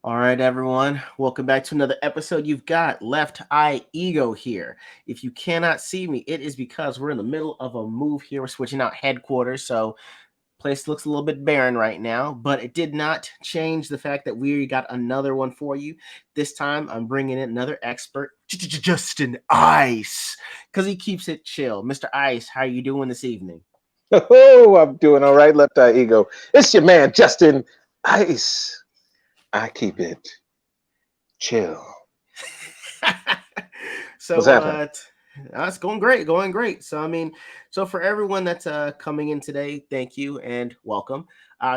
All right, everyone. Welcome back to another episode. You've got Left Eye Ego here. If you cannot see me, it is because we're in the middle of a move here. We're switching out headquarters, so place looks a little bit barren right now, but it did not change the fact that we got another one for you. This time, I'm bringing in another expert, Justin Ice, because he keeps it chill. Mr. Ice, how are you doing this evening? Oh, I'm doing all right, Left Eye Ego. It's your man, Justin Ice. I keep it chill. What's so happening? uh it's going great, going great. So for everyone that's coming in today, thank you and welcome.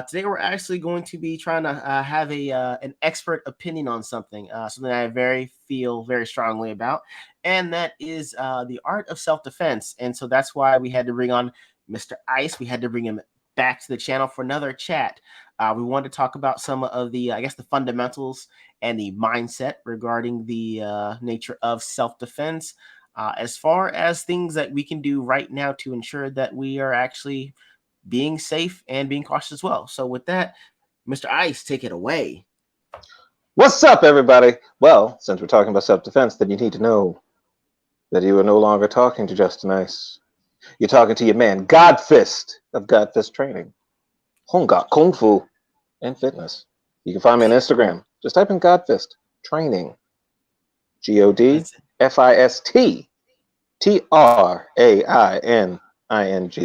Today we're actually going to be trying to have a an expert opinion on something I feel very strongly about, and that is the art of self-defense. And so that's why we had to bring on Mr. Ice. We had to bring him back to the channel for another chat. We wanted to talk about some of the I guess the fundamentals and the mindset regarding the nature of self defense, as far as things that we can do right now to ensure that we are actually being safe and being cautious as well. So, with that, Mr. Ice, take it away. What's up, everybody? Well, since we're talking about self-defense, then you need to know that you are no longer talking to Justin Ice. You're talking to your man, Godfist of Godfist Training, Honga, Kung Fu, and Fitness. You can find me on Instagram. Just type in Godfist Training, That's GODFISTTRAINING.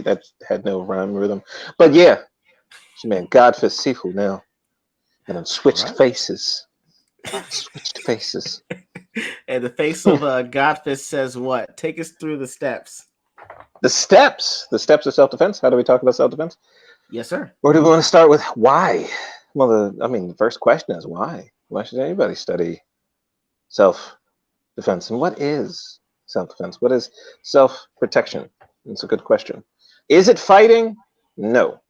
That had no rhyme rhythm. But yeah, it's your man Godfist Sifu now. And then all switched right. faces. Switched faces. And the face of Godfist says what? Take us through the steps. The steps. The steps of self-defense. How do we talk about self-defense? Yes, sir. Where do we want to start with why? Well, the first question is why? Why should anybody study self-defense? And what is self-defense? What is self-protection? It's a good question. Is it fighting? No.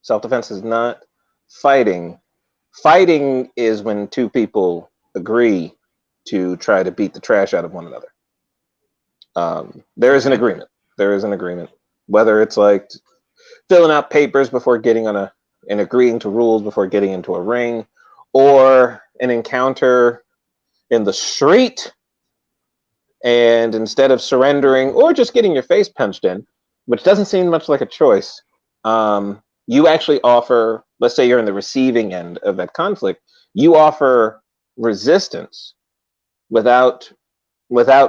Self-defense is not fighting. Fighting is when two people agree to try to beat the trash out of one another. There is an Okay. agreement. There is an agreement. Whether it's like filling out papers before getting on and agreeing to rules before getting into a ring, or an encounter in the street, and instead of surrendering or just getting your face punched in, which doesn't seem much like a choice, you actually offer, let's say you're in the receiving end of that conflict, you offer resistance without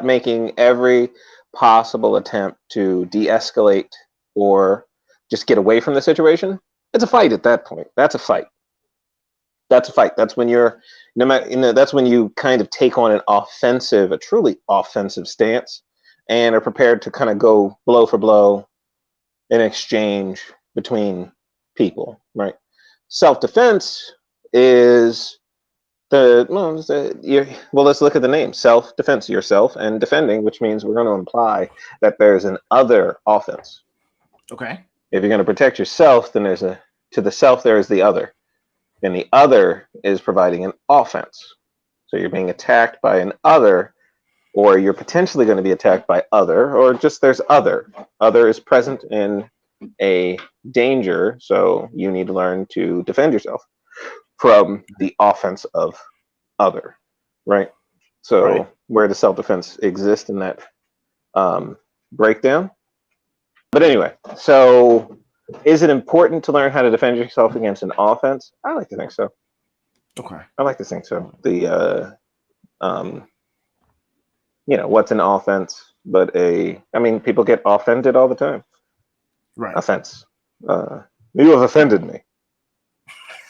making every possible attempt to de-escalate or just get away from the situation. It's a fight at that point. That's a fight. That's a fight. That's when you're no matter that's when you kind of take on an offensive, a truly offensive stance, and are prepared to kind of go blow for blow in exchange between people, right? Self-defense is well, let's look at the name. Self-defense, yourself, and defending, which means we're going to imply that there's an other offense. Okay. If you're going to protect yourself, then to the self there is the other, and the other is providing an offense. So you're being attacked by an other, or you're potentially going to be attacked by other, or just there's other. Other is present in a danger, so you need to learn to defend yourself from the offense of other, right? Right. So where does self-defense exist in that breakdown? But anyway, so is it important to learn how to defend yourself against an offense? I like to think so. Okay. I like to think so. Um, what's an offense? I mean, people get offended all the time. Right. Offense. You have offended me.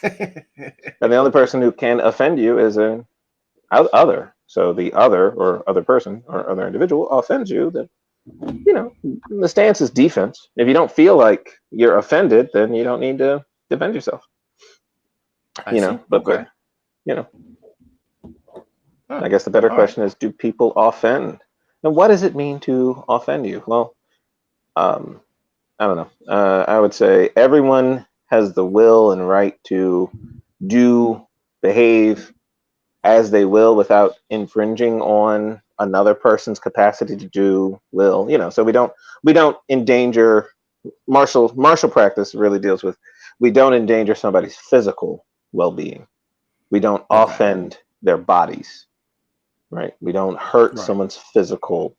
And the only person who can offend you is an other. So the other or other person or other individual offends you, then, the stance is defense. If you don't feel like you're offended, then you don't need to defend yourself. I see. But Okay. you know, Huh. I guess the better All right. question is, do people offend? And what does it mean to offend you? Well, um, I don't know. I would say everyone has the will and right to behave as they will without infringing on another person's capacity to do will. So we don't endanger martial practice really deals with we don't endanger somebody's physical well-being. We don't Okay. offend their bodies, right? We don't hurt Right. someone's physical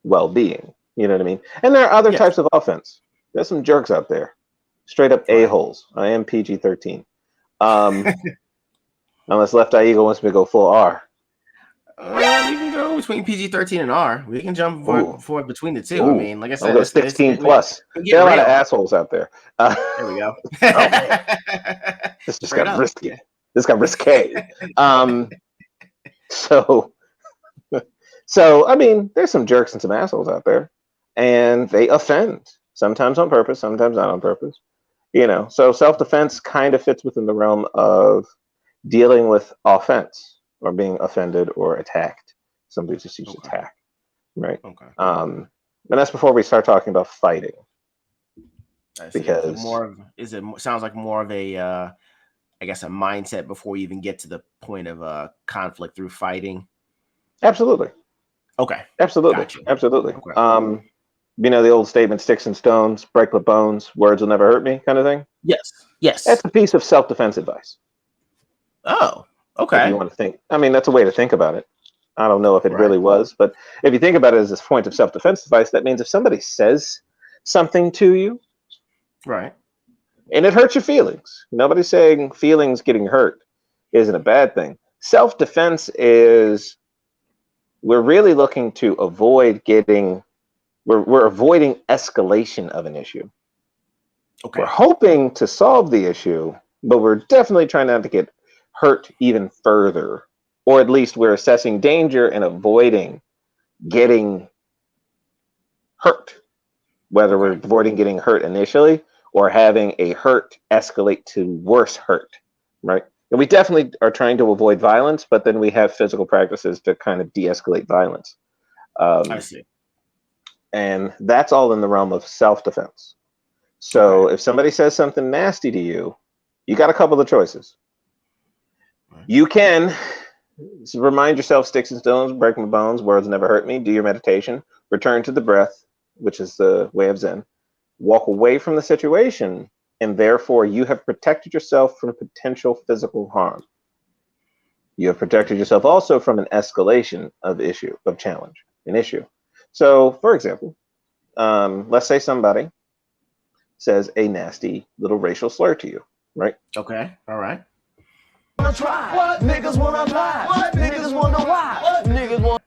well-being. You know what I mean? And there are other Yes. types of offense. There's some jerks out there, straight up Right. a-holes. I am PG-13. Um, unless Left Eye Eagle wants me to go full R. We can go between PG-13 and R. We can jump Ooh, for between the two. I ooh. mean, like I I'm gonna said, go 16 we plus. can There get are a lot of real. assholes out there. There we go. Oh man, this just Straight got up. risky. This got risque. Um, so So, I mean, there's some jerks and some assholes out there, and they offend, sometimes on purpose, sometimes not on purpose. So self defense kind of fits within the realm of dealing with offense or being offended or attacked. Somebody just used Okay. attack, right? Okay. And that's before we start talking about fighting, I see. So because more of sounds like more of a I guess a mindset before you even get to the point of conflict through fighting. absolutely, Okay. absolutely, Gotcha. absolutely. Okay. The old statement, sticks and stones, break with bones, words will never hurt me kind of thing. Yes. That's Yes. a piece of self defense advice. Oh. If you Okay. want to think. I mean, that's a way to think about it. I don't know if it Right. really was, but if you think about it as this point of self defense advice, that means if somebody says something to you Right. and it hurts your feelings, nobody's saying feelings getting hurt isn't a bad thing. Self defense is we're really looking to avoid we're avoiding escalation of an issue. We're Okay. hoping to solve the issue, but we're definitely trying not to get hurt even further. Or at least we're assessing danger and avoiding getting hurt, whether we're Okay. avoiding getting hurt initially or having a hurt escalate to worse hurt, right? And we definitely are trying to avoid violence, but then we have physical practices to kind of de escalate violence. I Um, see. and that's all in the realm of self defense. Okay. So if somebody says something nasty to you, you got a couple of choices. Right. You can remind yourself, sticks and stones, break my bones, words never hurt me. Do your meditation, return to the breath, which is the way of Zen. Walk away from the situation, and therefore you have protected yourself from potential physical harm. You have protected yourself also from an escalation of challenge, an issue. So, for example, let's say somebody says a nasty little racial slur to you, right? Okay. All right. Try. What? Niggas wanna lie. What? Niggas wanna why. What? Niggas want.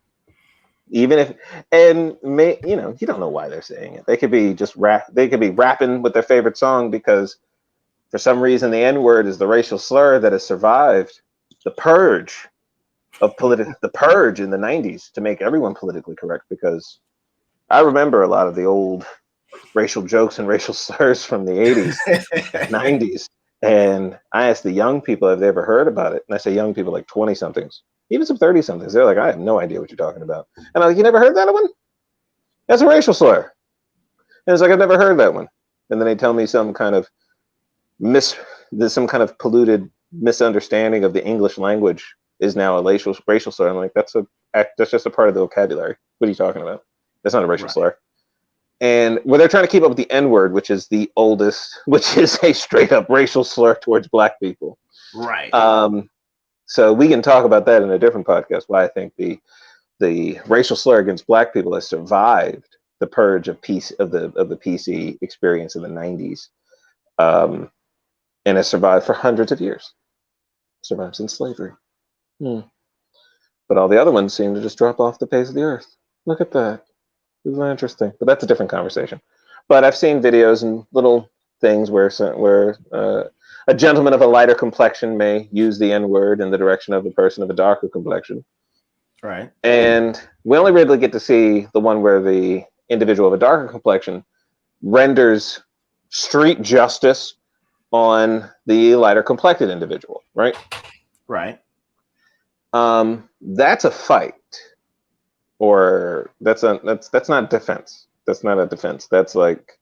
Even if, and you don't know why they're saying it. They could be just they could be rapping with their favorite song because for some reason the N-word is the racial slur that has survived the purge the purge in the 90s to make everyone politically correct, because I remember a lot of the old racial jokes and racial slurs from the 80s and 90s. And I asked the young people if they ever heard about it. And I say young people, like 20 somethings, even some 30 somethings. They're like, I have no idea what you're talking about. And I'm like, you never heard that one? That's a racial slur. And it's like, I've never heard that one. And then they tell me there's some kind of polluted misunderstanding of the English language is now a racial slur. I'm like, that's just a part of the vocabulary. What are you talking about? That's not a racial Right. slur. And where they're trying to keep up with the N-word, which is the oldest, which is a straight up racial slur towards black people. Right. So we can talk about that in a different podcast. Why I think the racial slur against black people has survived the purge of the PC experience in the 90s, and has survived for hundreds of years. Survived since slavery. Hmm. But all the other ones seem to just drop off the face of the earth. Look at that. Isn't that interesting? But that's a different conversation. But I've seen videos and little things where a gentleman of a lighter complexion may use the N word in the direction of a person of a darker complexion. Right. And we only really get to see the one where the individual of a darker complexion renders street justice on the lighter complected individual, right? Right. That's a fight, or that's not defense. That's not a defense. That's like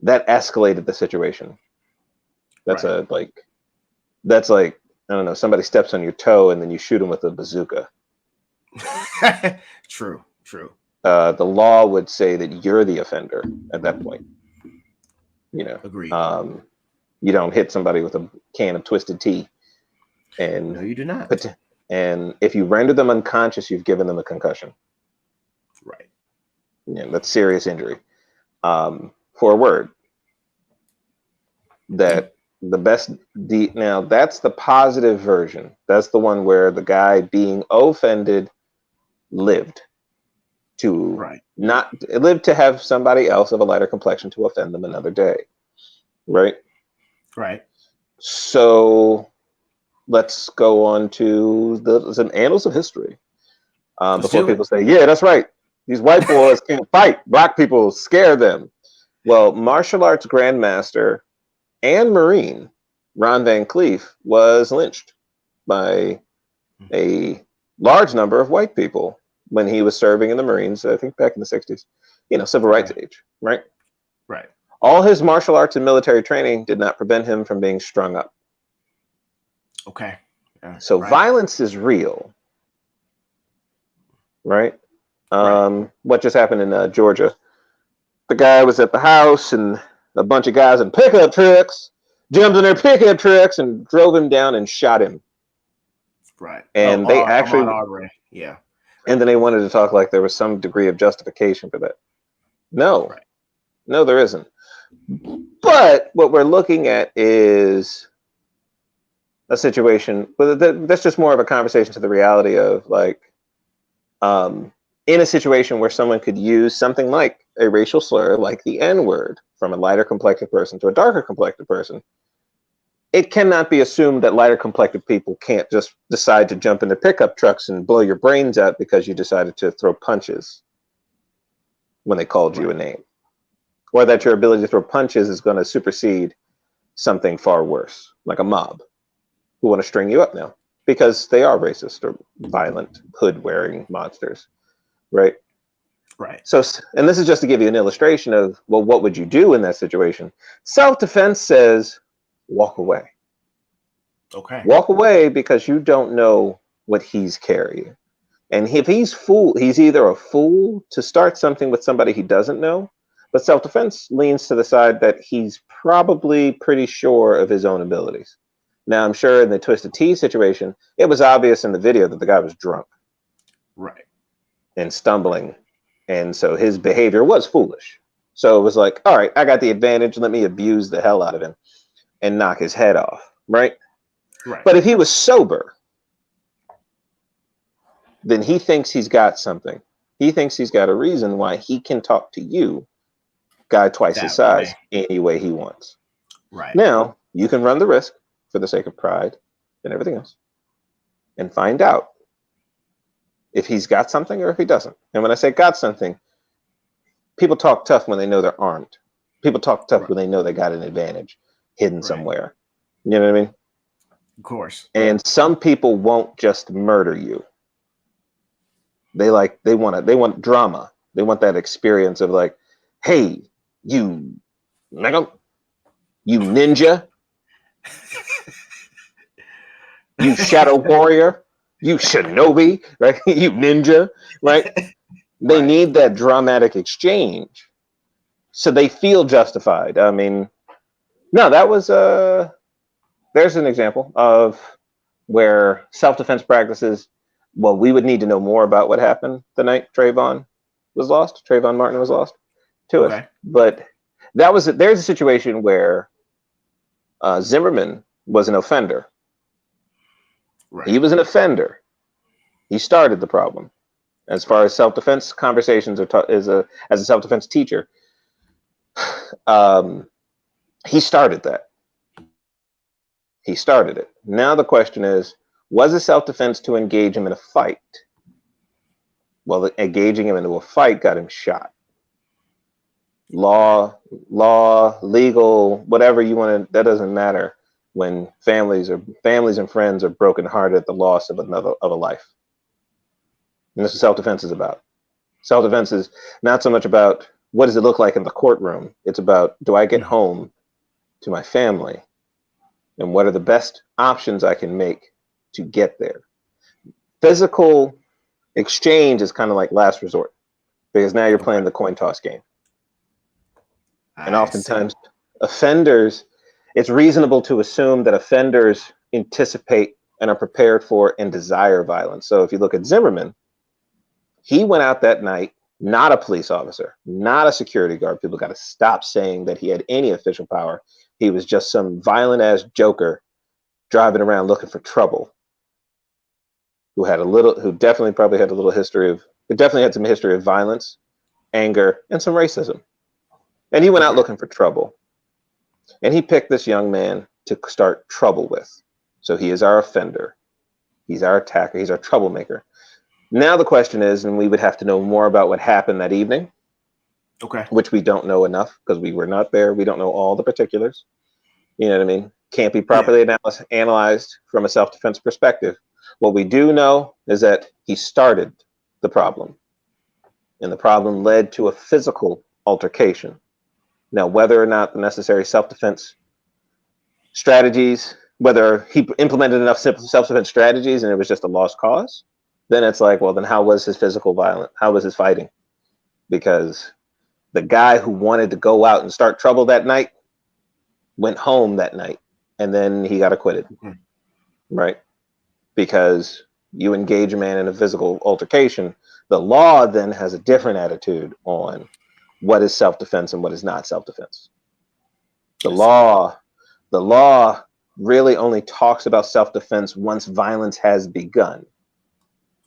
that escalated the situation. That's Right. a that's like, I don't know, somebody steps on your toe and then you shoot them with a bazooka. True. True. The law would say that you're the offender at that point. You know, Agreed. um, you don't hit somebody with a can of twisted tea. No, and you do not. and if you render them unconscious, you've given them a concussion. Right. Yeah, that's serious injury. For a word that the best now that's the positive version. That's the one where the guy being offended lived to Right. not live to have somebody else of a lighter complexion to offend them another day, right? Right. So let's go on to the annals of history. Let's Before do people it. say, yeah, that's right, these white boys can't fight, black people scare them. Well, martial arts grandmaster and Marine Ron Van Cleef was lynched by a large number of white people when he was serving in the Marines, I think back in the 60s, civil rights Okay. age, right? Right. All his martial arts and military training did not prevent him from being strung up. Okay. Yeah. So Right. violence is real, right? Right. What just happened in Georgia? The guy was at the house, and a bunch of guys in pickup trucks jumped in their pickup trucks and drove him down and shot him. Right. Oh, And they Ahmaud actually, Arbery. Yeah. and then they wanted to talk like there was some degree of justification for that. No, Right. no, there isn't. But what we're looking at is a situation, but that's just more of a conversation to the reality of like, in a situation where someone could use something like a racial slur, like the N word, from a lighter complected person to a darker complected person, it cannot be assumed that lighter complected people can't just decide to jump into pickup trucks and blow your brains out because you decided to throw punches when they called you a Right. name, or that your ability to throw punches is going to supersede something far worse, like a mob who want to string you up now because they are racist or violent, hood wearing monsters, right? Right. So, and this is just to give you an illustration of, well, what would you do in that situation? Self defense says walk away. Okay. Walk away because you don't know what he's carrying. And if he's either a fool to start something with somebody he doesn't know, but self defense leans to the side that he's probably pretty sure of his own abilities. Now, I'm sure in the Twisted Tea situation, it was obvious in the video that the guy was drunk Right. and stumbling. And so his behavior was foolish. So it was like, all right, I got the advantage. Let me abuse the hell out of him and knock his head off. Right. Right. But if he was sober, then he thinks he's got something. He thinks he's got a reason why he can talk to you, guy twice his That way. size, any way he wants. Right. Now, you can run the risk for the sake of pride and everything else and find out if he's got something or if he doesn't. And when I say got something, people talk tough when they know they're armed. People talk tough Right. when they know they got an advantage hidden Right. somewhere. You know what I mean? Of course. And some people won't just murder you. They want drama. They want that experience of like, hey, you nigga, you ninja, you shadow warrior, you shinobi, right? You ninja, right? They Right. need that dramatic exchange so they feel justified. I mean, no, that was there's an example of where self-defense practices. Well, we would need to know more about what happened the night Trayvon Martin was lost to us. Okay. But there's a situation where Zimmerman was an offender. Right. He was an offender. He started the problem. As far as self-defense conversations are as a self-defense teacher, um, he started that. He started it. Now the question is, was it self-defense to engage him in a fight? Well, engaging him into a fight got him shot. Legal, whatever you want to, that doesn't matter when families and friends are brokenhearted at the loss of a life. And this is self-defense is about. Self-defense is not so much about what does it look like in the courtroom. It's about, do I get home to my family? And what are the best options I can make to get there? Physical exchange is kind of like last resort because now you're Okay. playing the coin toss game. And I see. oftentimes offenders, it's reasonable to assume that offenders anticipate and are prepared for and desire violence. So if you look at Zimmerman, he went out that night, not a police officer, not a security guard. People got to stop saying that he had any official power. He was just some violent ass joker driving around looking for trouble, who definitely probably had a little history of, who definitely had some history of violence, anger, and some racism. And he went out looking for trouble. And he picked this young man to start trouble with. So he is our offender. He's our attacker. He's our troublemaker. Now the question is, and we would have to know more about what happened that evening, which we don't know enough because we were not there. We don't know all the particulars. You know what I mean? Can't be properly analyzed from a self-defense perspective. What we do know is that he started the problem, and the problem led to a physical altercation. Now, whether or not the necessary self-defense strategies, whether he implemented enough self-defense strategies and it was just a lost cause, then it's like, well, then how was his physical violence? How was his fighting? Because the guy who wanted to go out and start trouble that night went home that night, and then he got acquitted, right? Because you engage a man in a physical altercation, the law then has a different attitude on what is self-defense and what is not self-defense. The law really only talks about self-defense once violence has begun.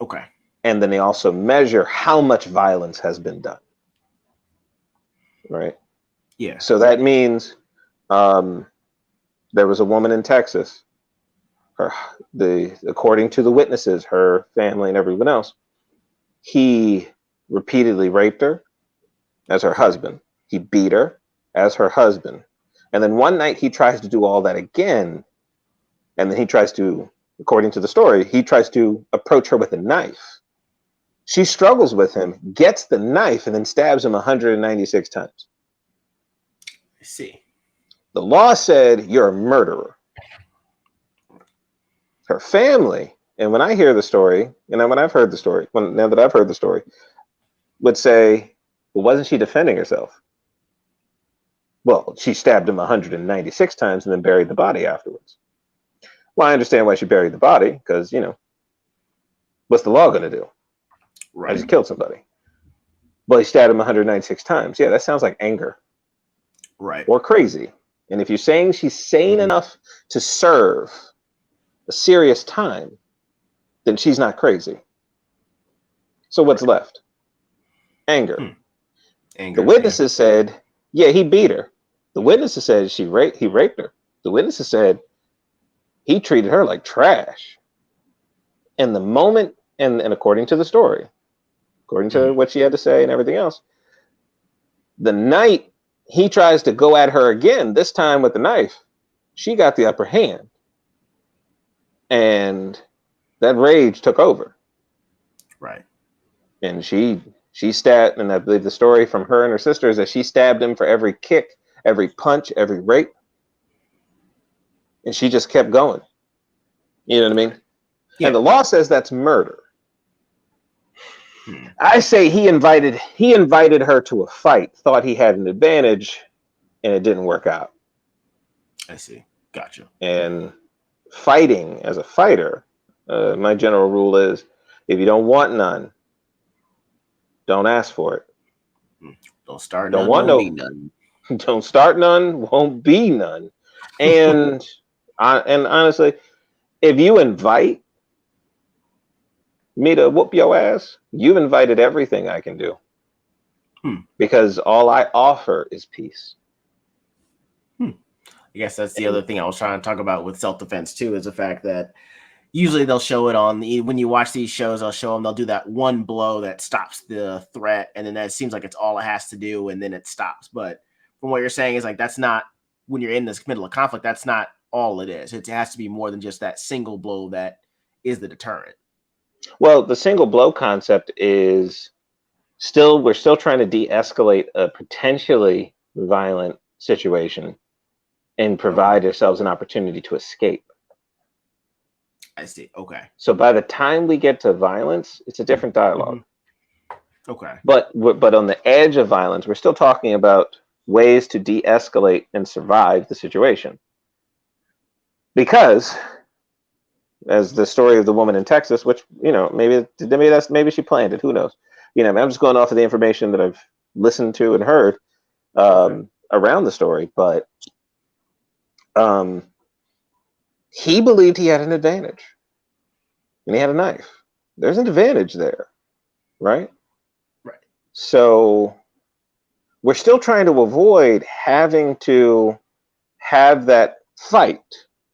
Okay. And then they also measure how much violence has been done. Right? Yeah. So that means there was a woman in Texas. According to the witnesses, her family and everyone else, he repeatedly raped her as her husband. He beat her as her husband. And then one night he tries to do all that again. And then he tries to, according to the story, he tries to approach her with a knife. She struggles with him, gets the knife, and then stabs him 196 times. I see. The law said you're a murderer. Her family, and when I hear the story, and when I've heard the story, now that I've heard the story, would say, well, wasn't she defending herself? Well, she stabbed him 196 times and then buried the body afterwards. Well, I understand why she buried the body, because, what's the law going to do? Right. I just killed somebody. Well, he stabbed him 196 times. Yeah, that sounds like anger. Right. Or crazy. And if you're saying she's sane enough to serve a serious time, then she's not crazy. So what's left? Anger. Anger. The witnesses said, yeah, he beat her. The witnesses said he raped her. The witnesses said he treated her like trash. And the moment, and according to the story, according to what she had to say and everything else, the night he tries to go at her again, this time with the knife, she got the upper hand. And that rage took over. Right. And she stabbed, and I believe the story from her and her sister is that she stabbed him for every kick, every punch, every rape. And she just kept going. You know what I mean? Yeah. And the law says that's murder. I say he invited her to a fight, thought he had an advantage, and it didn't work out. I see. Gotcha. And fighting as a fighter, my general rule is, if you don't want none, don't ask for it. Don't start don't none, want won't no, be none. Don't start none, won't be none. And and honestly, if you invite me to whoop your ass, you've invited everything I can do. Because all I offer is peace. I guess that's the other thing I was trying to talk about with self-defense too, is the fact that usually they'll show it when you watch these shows, they'll do that one blow that stops the threat, and then that seems like it's all it has to do, and then it stops. But from what you're saying is like, that's not, when you're in this middle of conflict, that's not all it is. It has to be more than just that single blow that is the deterrent. Well, the single blow concept is we're still trying to de-escalate a potentially violent situation and provide ourselves an opportunity to escape. I see. Okay. So by the time we get to violence, it's a different dialogue. Okay. But on the edge of violence, we're still talking about ways to de-escalate and survive the situation. Because as the story of the woman in Texas, which, maybe she planned it. Who knows? I'm just going off of the information that I've listened to and heard Okay. around the story. But um, he believed he had an advantage, and he had a knife. There's an advantage there, right? Right. So we're still trying to avoid having to have that fight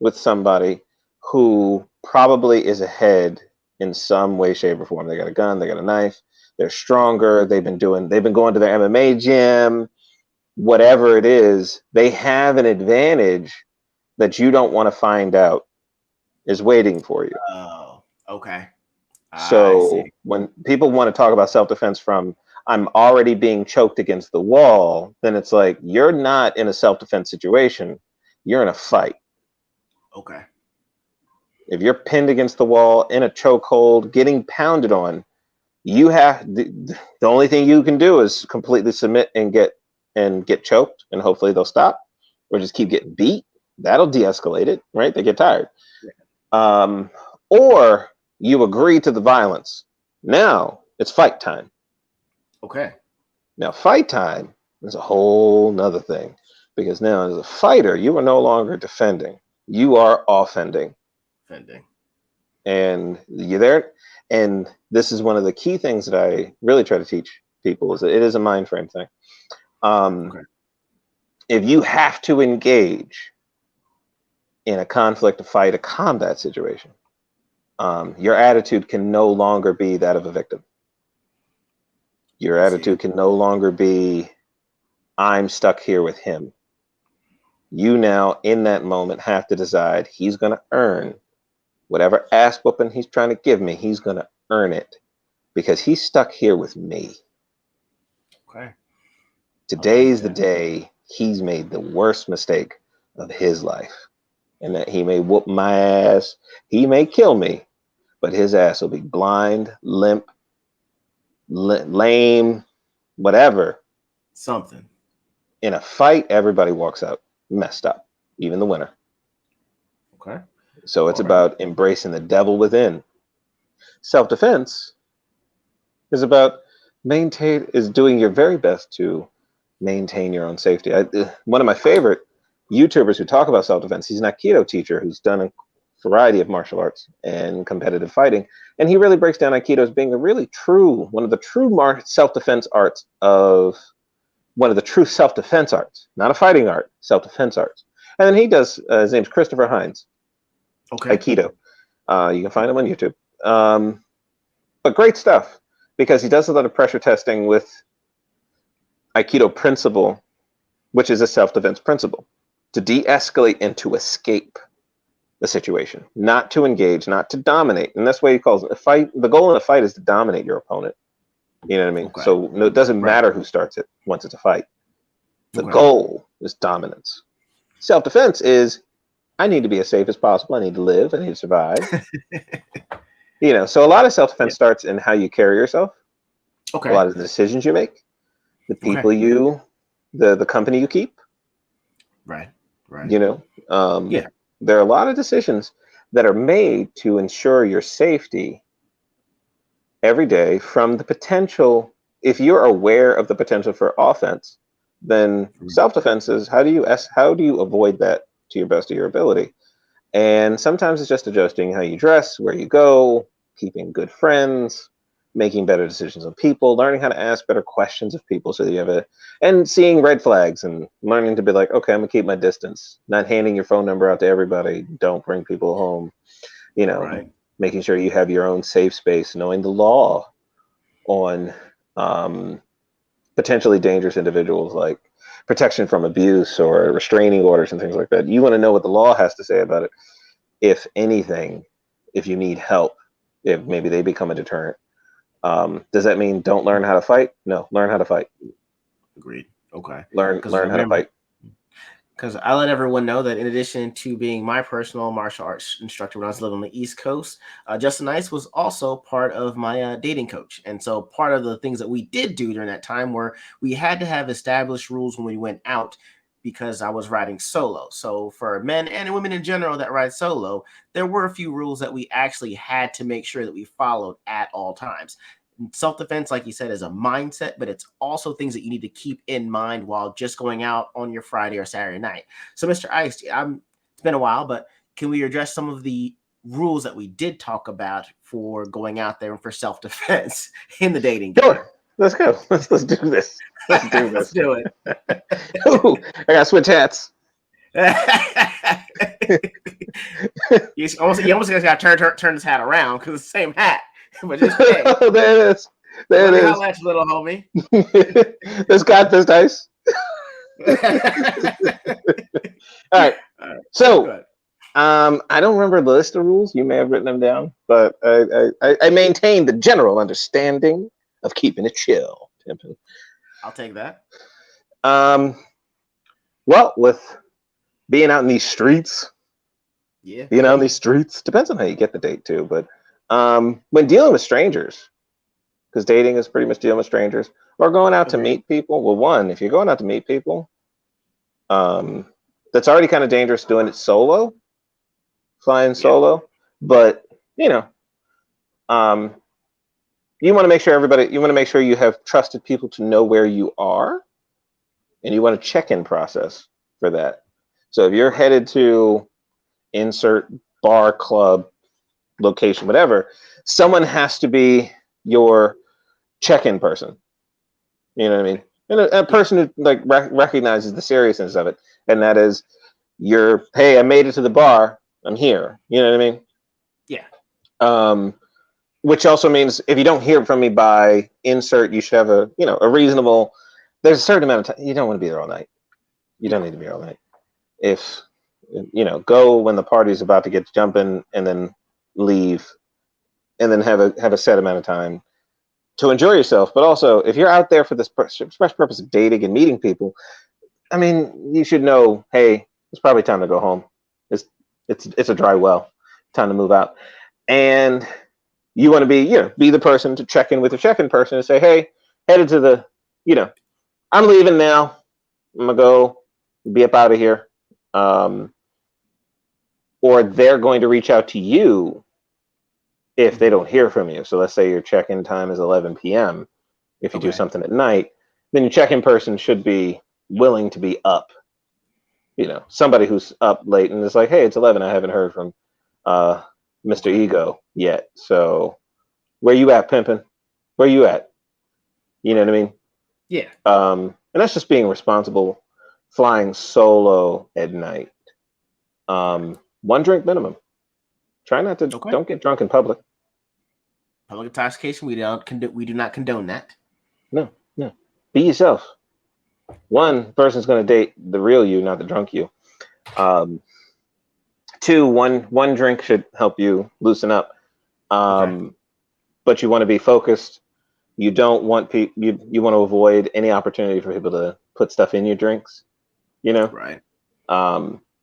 with somebody who probably is ahead in some way, shape, or form. They got a gun, they got a knife, they're stronger, they've been going to their MMA gym, whatever it is, they have an advantage that you don't want to find out is waiting for you. Oh, okay. I So see. when people want to talk about self-defense from I'm already being choked against the wall, then it's like you're not in a self-defense situation. You're in a fight. Okay. If you're pinned against the wall in a chokehold, getting pounded on, the only thing you can do is completely submit and get choked, and hopefully they'll stop, or just keep getting beat. That'll de-escalate it, right? They get tired. Yeah. Um, or you agree to the violence. Now it's fight time. Okay. Now fight time is a whole nother thing, because now as a fighter, you are no longer defending. You are offending. Fending. And you're there. And this is one of the key things that I really try to teach people is that it is a mind frame thing. Um, Okay. if you have to engage in a conflict, a fight, a combat situation, your attitude can no longer be that of a victim. Your I see. attitude can no longer be, I'm stuck here with him. You now, in that moment, have to decide he's going to earn whatever ass whooping he's trying to give me, he's going to earn it because he's stuck here with me. Okay. I like Today's the that. day he's made the worst mistake of his life. And that he may whoop my ass, he may kill me, but his ass will be blind, limp, lame, whatever. Something. In a fight, everybody walks out messed up, even the winner. Okay. So it's All right. about embracing the devil within. Self defense is doing your very best to maintain your own safety. One of my favorite YouTubers who talk about self-defense, he's an Aikido teacher who's done a variety of martial arts and competitive fighting, and he really breaks down Aikido as being one of the true self-defense arts of one of the true self-defense arts, not a fighting art, self-defense arts. And then he does. His name's Christopher Hines, Okay. Aikido. You can find him on YouTube. Um, but great stuff because he does a lot of pressure testing with Aikido principle, which is a self-defense principle, to de-escalate and to escape the situation, not to engage, not to dominate. And that's why he calls it a fight. The goal in a fight is to dominate your opponent. You know what I mean? Okay. So no, it doesn't Right. matter who starts it once it's a fight. The Okay. goal is dominance. Self-defense is I need to be as safe as possible. I need to live. I need to survive. So a lot of Yeah. self-defense starts in how you carry yourself, a Okay. lot of the decisions you make, the Okay. people the company you keep. Right. Right. You know, Yeah. there are a lot of decisions that are made to ensure your safety every day from the potential. If you're aware of the potential for offense, then self-defense is how do you avoid that to your best of your ability? And sometimes it's just adjusting how you dress, where you go, keeping good friends, making better decisions on people, learning how to ask better questions of people so that you have and seeing red flags and learning to be like, okay, I'm gonna keep my distance, not handing your phone number out to everybody, don't bring people home, you know, Right. making sure you have your own safe space, knowing the law on um, potentially dangerous individuals, like protection from abuse or restraining orders and things like that. You want to know what the law has to say about it. If anything, if you need help, if maybe they become a deterrent. Does that mean don't learn how to fight? No, learn how to fight. Agreed. Okay. Because Learn how to remember, fight. because I let everyone know that in addition to being my personal martial arts instructor when I was living on the East Coast, Justin Ice was also part of my dating coach. And so part of the things that we did do during that time were we had to have established rules when we went out because I was riding solo. So for men and women in general that ride solo, there were a few rules that we actually had to make sure that we followed at all times. Self-defense, like you said, is a mindset, but it's also things that you need to keep in mind while just going out on your Friday or Saturday night. So, Mr. Ice, it's been a while, but can we address some of the rules that we did talk about for going out there and for self-defense in the dating game? Sure. Let's go. Let's do this. Let's do this. Let's do it. Ooh, I got to switch hats. you almost got to turn his hat around because it's the same hat. But just hey, oh, there it is. There it is. How much, little homie? Let's got this dice. All right. So, I don't remember the list of rules. You may have written them down, but I maintain the general understanding of keeping it chill. Pimpin'. I'll take that. Well, with being out in these streets, being out in these streets depends on how you get the date too. But when dealing with strangers, because dating is pretty much dealing with strangers, or going out to meet people. Well, one, if you're going out to meet people, that's already kind of dangerous doing it solo, flying solo. But you want to make sure you want to make sure you have trusted people to know where you are, and you want a check-in process for that. So if you're headed to insert bar, club, location, whatever, someone has to be your check-in person. You know what I mean? And a person who like recognizes the seriousness of it, and that is, hey, I made it to the bar, I'm here. You know what I mean? Yeah. Which also means if you don't hear from me by insert, you should have a reasonable. There's a certain amount of time. You don't want to be there all night. You don't need to be there all night. If go when the party's about to get jumping, and then leave, and then have a set amount of time to enjoy yourself. But also, if you're out there for this express purpose of dating and meeting people, I mean, you should know, hey, it's probably time to go home. It's a dry well. Time to move out. And you want to be the person to check in with the check-in person and say, hey, headed to the, I'm leaving now. I'm gonna go be up out of here. Or they're going to reach out to you if they don't hear from you. So let's say your check-in time is 11 p.m. If you do something at night, then your check-in person should be willing to be up. Somebody who's up late and is like, hey, it's 11. I haven't heard from Mr. E.G.O yet. So where you at, pimpin'? Where you at? You know what I mean? Yeah. And that's just being responsible, flying solo at night. 1 drink minimum. Try not to. Don't get drunk in public. Public intoxication. We do not condone that. No. Be yourself. One person's going to date the real you, not the drunk you. 2, one drink should help you loosen up. But you want to be focused. You don't want you want to avoid any opportunity for people to put stuff in your drinks. Right.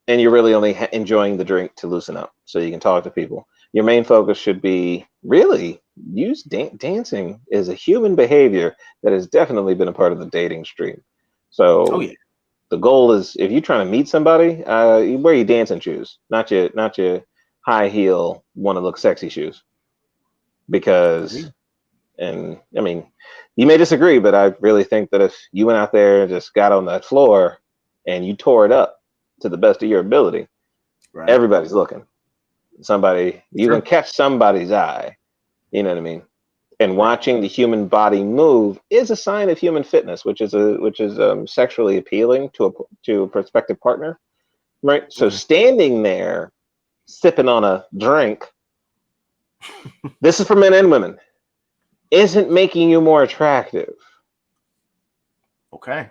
And you're really only enjoying the drink to loosen up, so you can talk to people. Your main focus should be really use dancing is a human behavior that has definitely been a part of the dating stream. So the goal is, if you're trying to meet somebody, you wear your dancing shoes, not your high heel want to look sexy shoes. Because, and I mean, you may disagree, but I really think that if you went out there and just got on that floor and you tore it up to the best of your ability, everybody's looking. You can catch somebody's eye. You know what I mean? And watching the human body move is a sign of human fitness, which is sexually appealing to a prospective partner, right? So standing there, sipping on a drink, this is for men and women, isn't making you more attractive. Okay.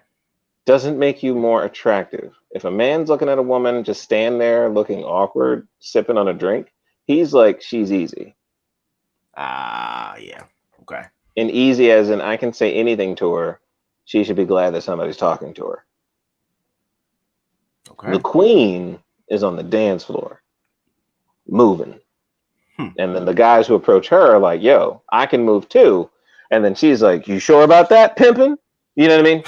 Doesn't make you more attractive. If a man's looking at a woman just stand there looking awkward, sipping on a drink, he's like, she's easy. Yeah. Okay. And easy as in, I can say anything to her. She should be glad that somebody's talking to her. Okay. The queen is on the dance floor, moving. And then the guys who approach her are like, yo, I can move too. And then she's like, you sure about that, pimpin'? You know what I mean?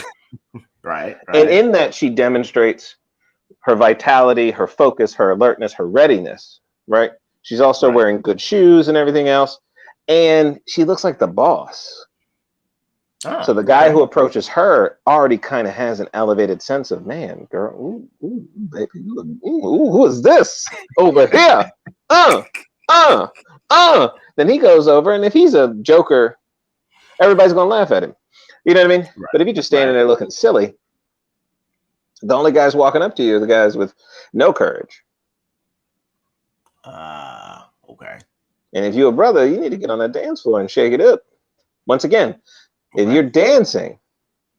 Right. And Right. in that, she demonstrates her vitality, her focus, her alertness, her readiness, right? She's also Right. wearing good shoes and everything else. And she looks like the boss. So Ah. the guy Okay. who approaches her already kind of has an elevated sense of, man, girl, ooh, ooh, baby, you look, ooh, who is this over here? Uh, uh, Then he goes over, and if he's a joker, everybody's gonna laugh at him. You know what I mean? Right. But if you're just standing Right. there looking silly, the only guys walking up to you are the guys with no courage. Okay. And if you're a brother, you need to get on that dance floor and shake it up. Once again, if Okay. you're dancing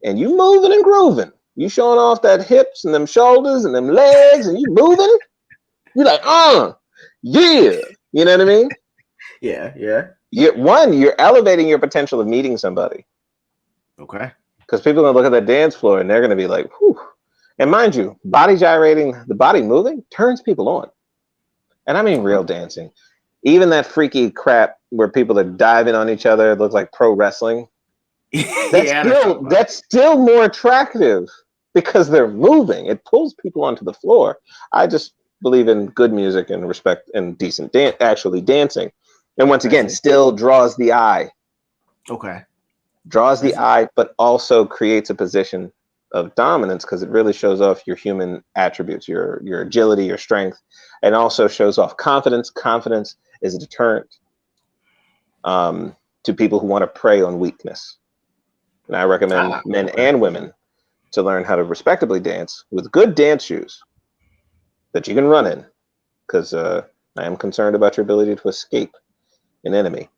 and you moving and grooving, you showing off that hips and them shoulders and them legs and you moving, you're like, yeah. You know what I mean? Yeah. Yeah. You're elevating your potential of meeting somebody. Okay. Because people are gonna look at that dance floor and they're gonna be like, whew. And mind you, body gyrating, the body moving turns people on. And I mean Okay. real dancing. Even that freaky crap where people are diving on each other, it looks like pro wrestling. That's Yeah. I know what you're talking still about. that's still more attractive because they're moving. It pulls people onto the floor. I just believe in good music and respect and decent actually dancing. And once I again, see. still draws the eye. Okay. Draws I the see. eye, but also creates a position of dominance because it really shows off your human attributes, your agility, your strength, and also shows off confidence. Confidence is a deterrent to people who want to prey on weakness. And I recommend men Okay. and women to learn how to respectably dance with good dance shoes that you can run in, because I am concerned about your ability to escape an enemy.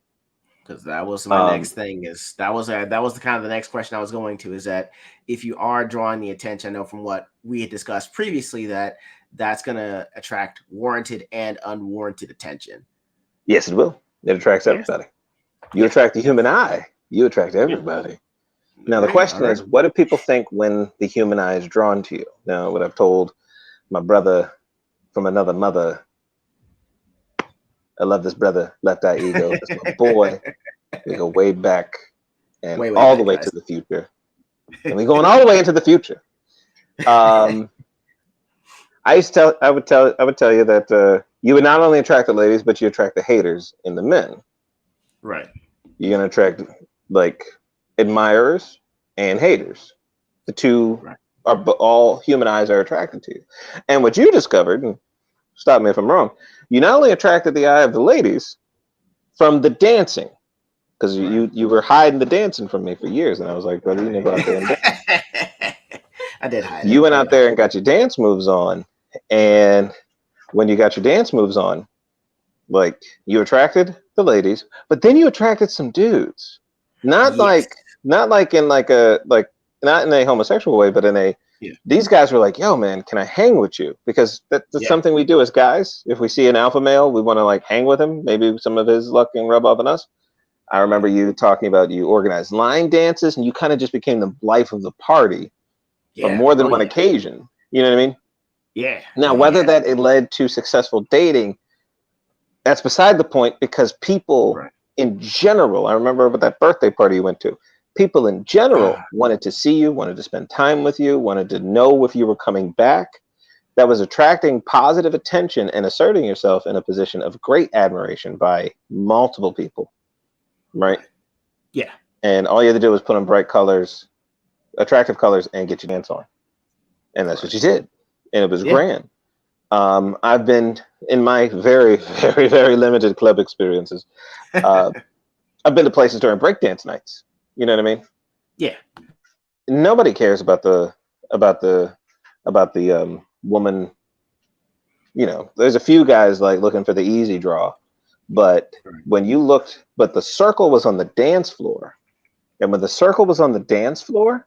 Because that was my Um, next thing. Is that was the kind of the next question I was going to, is that if you are drawing the attention, I know from what we had discussed previously that that's going to attract warranted and unwarranted attention. yes, it will. It attracts Yes. everybody. You Yeah. attract the human eye. You attract Yeah. everybody. Now, the Okay. All question right. is, what do people think when the human eye is drawn to you? Now, what I've told my brother from another mother, I love this brother, Left Eye Ego. That's my boy. We go way back and Way all the back, way guys. to the future. And we going all the way into the future. Um, I would tell you that you would not only attract the ladies, but you attract the haters in the men. Right. You're gonna attract like admirers and haters. The two Right. are all human eyes are attracted to you. And what you discovered, and stop me if I'm wrong, you not only attracted the eye of the ladies from the dancing, because Right. you were hiding the dancing from me for years, and I was like, brother, you never out there and dance. I did hide You it. went I out did hide there and got your dance moves on, it. and when you got your dance moves on, like you attracted the ladies, but then you attracted some dudes. Not Yes. like not like in like a like not in a homosexual way, but in a Yeah. these guys were like, yo man, can I hang with you? Because that's Yeah. something we do as guys. If we see an alpha male, we want to like hang with him. Maybe some of his luck can rub off on us. I remember you talking about you organized line dances and you kind of just became the life of the party on Yeah. more than Oh one yeah. occasion. You know what I mean? Yeah. Now, Oh whether yeah. that it led to successful dating, that's beside the point because people Right. in general, I remember about that birthday party you went to, people in general Ah, wanted to see you, wanted to spend time with you, wanted to know if you were coming back. That was attracting positive attention and asserting yourself in a position of great admiration by multiple people, right? right. Yeah. And all you had to do was put on bright colors, attractive colors, and get your dance on. And that's what Right. you did. And it was Yeah. grand. I've been in my very, very, very limited club experiences. Uh, I've been to places during breakdance nights. You know what I mean? Yeah. Nobody cares about the about the woman. You know, there's a few guys like looking for the easy draw, but Right. when you looked, but the circle was on the dance floor, and when the circle was on the dance floor,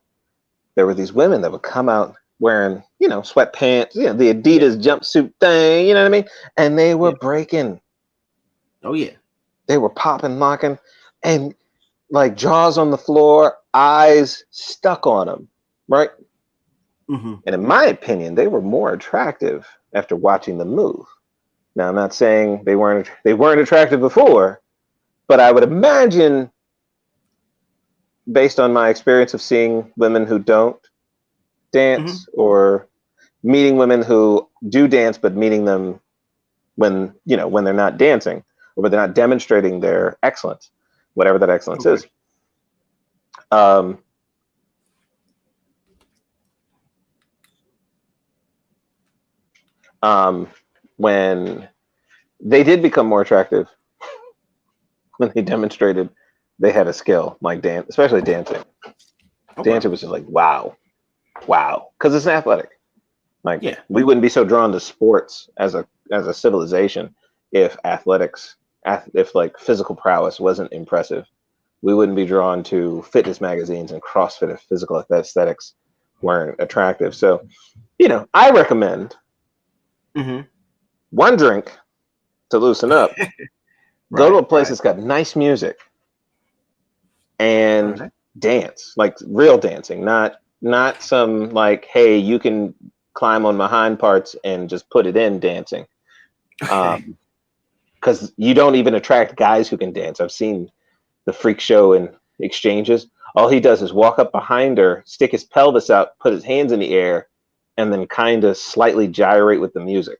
there were these women that would come out wearing, you know, sweatpants, you know, the Yeah. Adidas jumpsuit thing, you know what I mean? And they were Yeah. breaking, Oh yeah. they were popping, locking, and like jaws on the floor, eyes stuck on them, right? Hmm. And in my opinion, they were more attractive after watching them move. Now, I'm not saying they weren't attractive before, but I would imagine, based on my experience of seeing women who don't, dance, or meeting women who do dance, but meeting them when they're not dancing, or when they're not demonstrating their excellence, whatever that excellence is. Um, when they did become more attractive, when they demonstrated they had a skill like dance, especially dancing. Dancing was just like wow, because it's athletic. Like Yeah. we wouldn't be so drawn to sports as a civilization if if like physical prowess wasn't impressive. We wouldn't be drawn to fitness magazines and CrossFit if physical aesthetics weren't attractive. So, I recommend one drink to loosen up. Go to a place that's got nice music and dance, like real dancing, not some like, hey, you can climb on my hind parts and just put it in dancing. Because you don't even attract guys who can dance. I've seen the freak show and exchanges. All he does is walk up behind her, stick his pelvis out, put his hands in the air, and then kind of slightly gyrate with the music.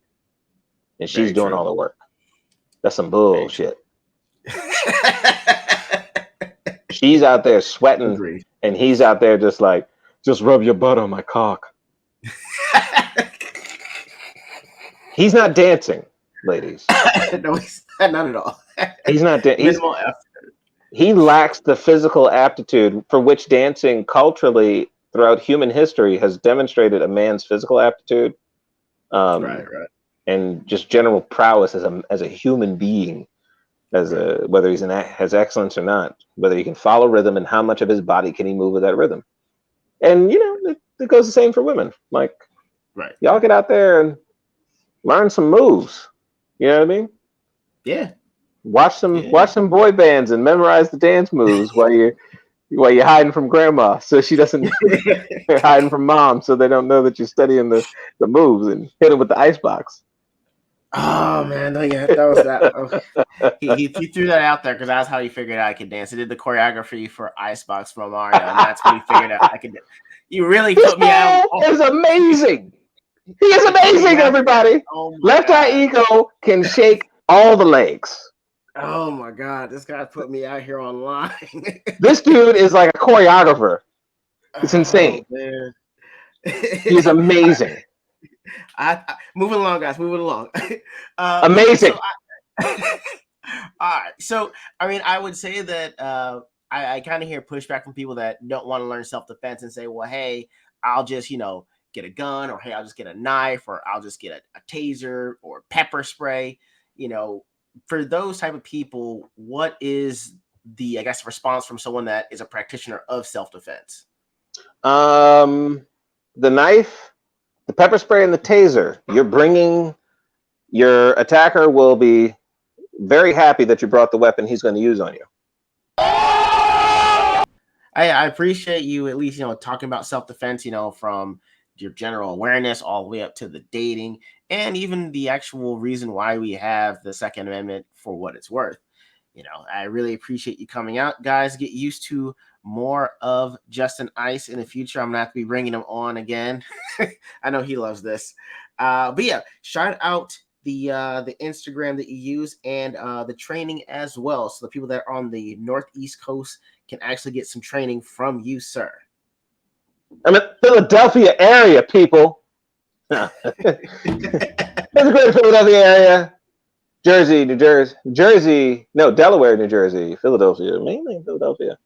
And she's doing all the work. That's some bullshit. She's out there sweating, Agreed. and he's out there just like, just rub your butt on my cock. He's not dancing, ladies. No, he's not at all. He's not dancing. Minimal effort. He lacks the physical aptitude for which dancing culturally throughout human history has demonstrated a man's physical aptitude, Right. and just general prowess as a human being, whether has excellence or not, whether he can follow rhythm and how much of his body can he move with that rhythm. And it goes the same for women. Like, y'all get out there and learn some moves. You know what I mean? Yeah. Watch some boy bands and memorize the dance moves while you're hiding from grandma, so she doesn't. You're hiding from mom, so they don't know that you're studying the moves, and hit them with the icebox. Oh man, yeah, that was that. He threw that out there because that's how he figured out I could dance. He did the choreography for Icebox from Mario, and that's when he figured out I could. You really put me out. This is amazing. He is amazing, everybody. Left Eye Ego can shake all the legs. Oh my god, this guy put me out here online. This dude is like a choreographer. It's insane. He's amazing. Moving along, guys. Moving along. Amazing. All right. So, I mean, I would say that I kind of hear pushback from people that don't want to learn self-defense and say, well, hey, I'll just, get a gun, or hey, I'll just get a knife, or I'll just get a taser or pepper spray. For those type of people, what is the, I guess, response from someone that is a practitioner of self-defense? The knife, the pepper spray, and the taser. Your attacker will be very happy that you brought the weapon he's going to use on you. I appreciate you at least, talking about self-defense, from your general awareness all the way up to the dating and even the actual reason why we have the Second Amendment for what it's worth. I really appreciate you coming out. Guys, get used to more of Justin Ice in the future. I'm going to have to be bringing him on again. I know he loves this. But yeah, shout out the Instagram that you use and the training as well. So the people that are on the Northeast Coast can actually get some training from you, sir. I'm in Philadelphia area, people. It's a great Philadelphia area. Jersey, New Jersey, no, Delaware, New Jersey, Philadelphia, mainly Philadelphia.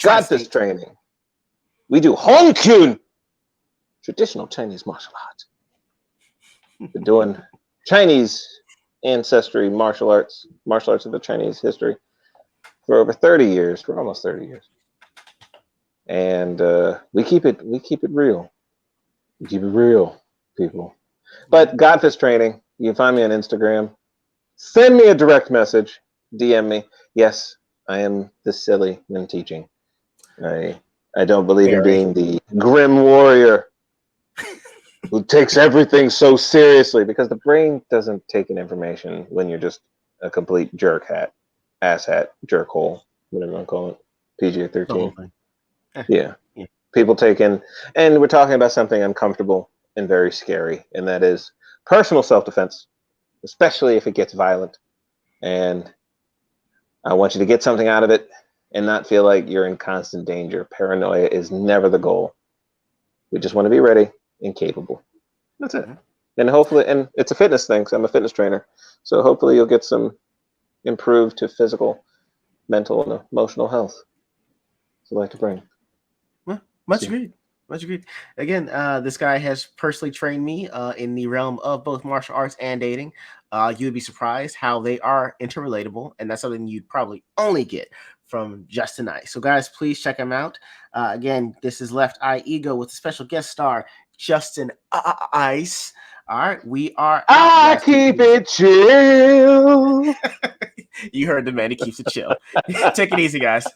Got this training. We do Hong Kyun, traditional Chinese martial arts. Been doing Chinese ancestry martial arts of the Chinese history for over 30 years, for almost 30 years. And we keep it real. We keep it real, people. But Godfist training, you can find me on Instagram. Send me a direct message, DM me. Yes, I am this silly when teaching. I don't believe in being the grim warrior who takes everything so seriously, because the brain doesn't take in information when you're just a complete jerk hat, jerk hole, whatever you want to call it, PG-13. Yeah. People taking, and we're talking about something uncomfortable and very scary, and that is personal self-defense, especially if it gets violent. And I want you to get something out of it and not feel like you're in constant danger. Paranoia is never the goal. We just want to be ready and capable. That's it. Mm-hmm. And hopefully, and it's a fitness thing, so I'm a fitness trainer. So hopefully you'll get some improved to physical, mental, and emotional health. So I like to bring. Well, much See. agreed. Much agreed. Again, this guy has personally trained me in the realm of both martial arts and dating. You would be surprised how they are interrelatable, and that's something you'd probably only get from Justin Ice. So, guys, please check him out. Again, this is Left Eye Ego with a special guest star, Justin Ice. All right, we are out. You I guys take it keep easy. it chill. You heard the man. He keeps it chill. Take it easy, guys.